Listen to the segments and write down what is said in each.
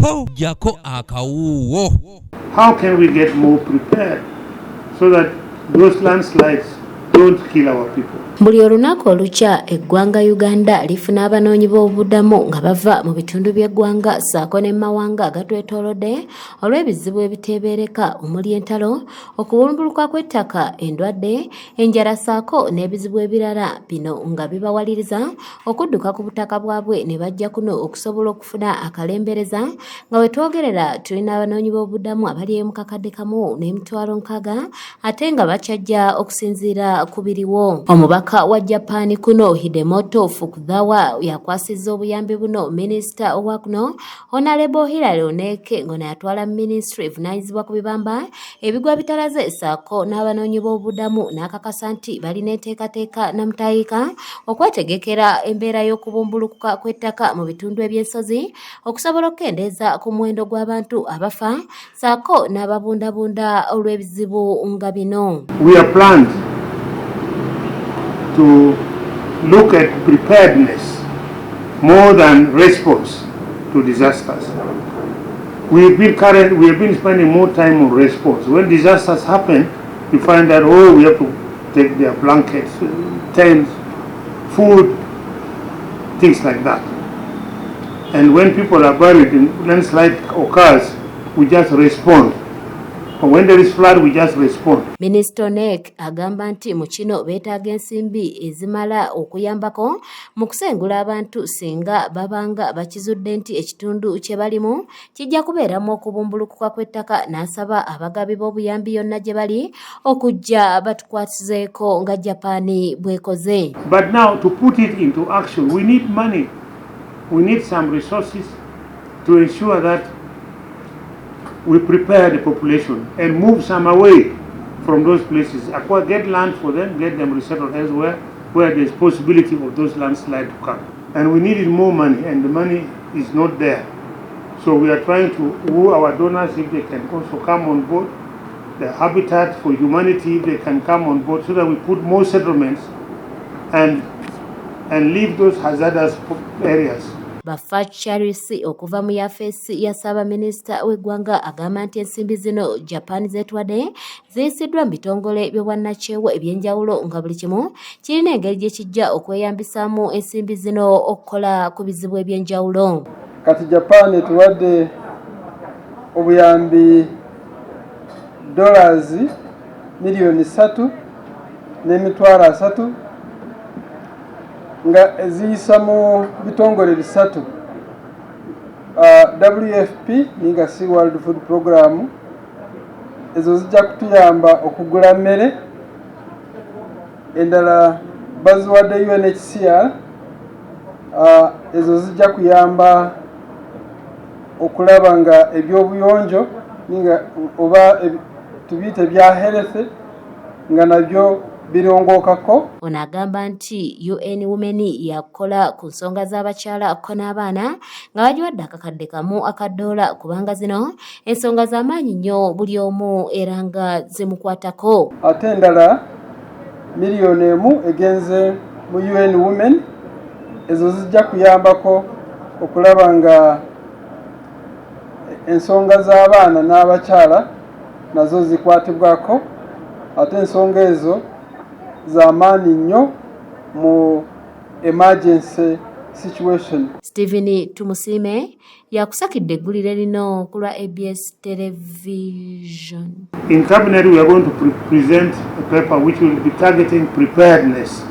ko jako akawuwo. How can we get more prepared so that those landslides don't kill our people? Buli olunaku olukya eggwanga Uganda lifuna abanoonyi b'obubuddamu nga bava mu bitundu by'eggwanga ssaako ne mawanga agatwetoolodde olw'ebizibu ebiteebereka omuli entalo, okubumbuluka kw'ettaka, endwadde, enjala ssaako n'ebizibu ebirala. Bino nga bibawaliriza okudduka ku butaka bwabwe ne bajja kuno okusobola okufuna akalembereza nga we twogerera tulina abanoonyi b'obubuddamu abali mu kakadde kamu n'emitwalo 6 ate nga bakyajja okusinziira ku biriwo. Omubaka wa Japan kuno Hidemoto Fukuzawa yakwasizza obuyambi buno minisita owa kuno Honorable Hilary Oneke ngono yatwala ministry evunanyizibwa ku bibamba ebigwa bitalaze ssaako n'abanoonyi b'obubuddamu n'akakasa nti balina enteekateeka namutayika okwetegekera embeera y'okubumbulukuka kw'ettaka mu bitundu eby'ensozi okusobola okukendeeza ku muwendo gw'abantu abafa ssaako n'ababundabunda olw'ebizibu nga bino. We are planned to look at preparedness more than response to disasters. We have been spending more time on response. When disasters happen, you find that we have to take their blankets, tents, food, things like that. And when people are buried in landslide occurs, we just respond. When there is flood, we just respond. Minister Nek agamba nti mu kino beetaaga ensimbi ezimala okuyambako mu kusengula abantu singa babanga bakizudde nti ekitundu kye balimu kijja kubeeramu okubumbulukuka kw'ettaka, n'asaba abagabi b'obuyambi yonna gye bali okujja batukwasizeeko nga Japan bwekoze. But now to put it into action, we need money. We need some resources to ensure that we prepare the population and move some away from those places. Get land for them, get them resettled elsewhere where there's possibility of those landslides to come. And we needed more money, and the money is not there. So we are trying to woo our donors if they can also come on board. The Habitat for Humanity, if they can come on board, so that we put more settlements and leave those hazardous areas. Bafa Charles okuva mu yafeesi ya Ssaabaminisita w'eggwanga agamba nti ensimbi zino Japan zeetwadde ziyisiddwa mu bitongole by'obwannakyewa eby'enjawulo nga buli kimu kirina engeri gye kijja okweyambisaamu ensimbi zino okukola ku bizibu eby'enjawulo. Kati Japan etuwadde obuyambi $3 miliyoni 3.3 nga eziyisa mu bitongole bisatu. WFP ninga si World Food Program ezo zijja kutuyamba okugula mmere, endala baziwadde UNHCR ezo zijja kuyamba okulaba nga ebyobuyonjo ninga oba tubiyite bya health nga nabyo birongokako. Ono agamba nti UN Women yakola ku nsonga z'abakyala ko n'abaana nga bagiwadde akakadde kamu $1 kubanga zino ensonga z'amaanyi nnyo buli omu era nga zimukwatako. Ate endala miliyoni 1 egenze mu UN Women ezo zijja kuyambako okulaba nga ensonga z'abaana n'abakyala nazo zikwatibwako, ate ensonga ezo z'amaanyi nnyo mu emergency situation. Stephen Tumusiime yakusakidde eggulire lino ku lwa ABS television. In cabinet we are going to present a paper which will be targeting preparedness.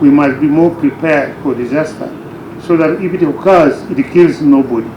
We must be more prepared for disaster so that if it occurs, it kills nobody.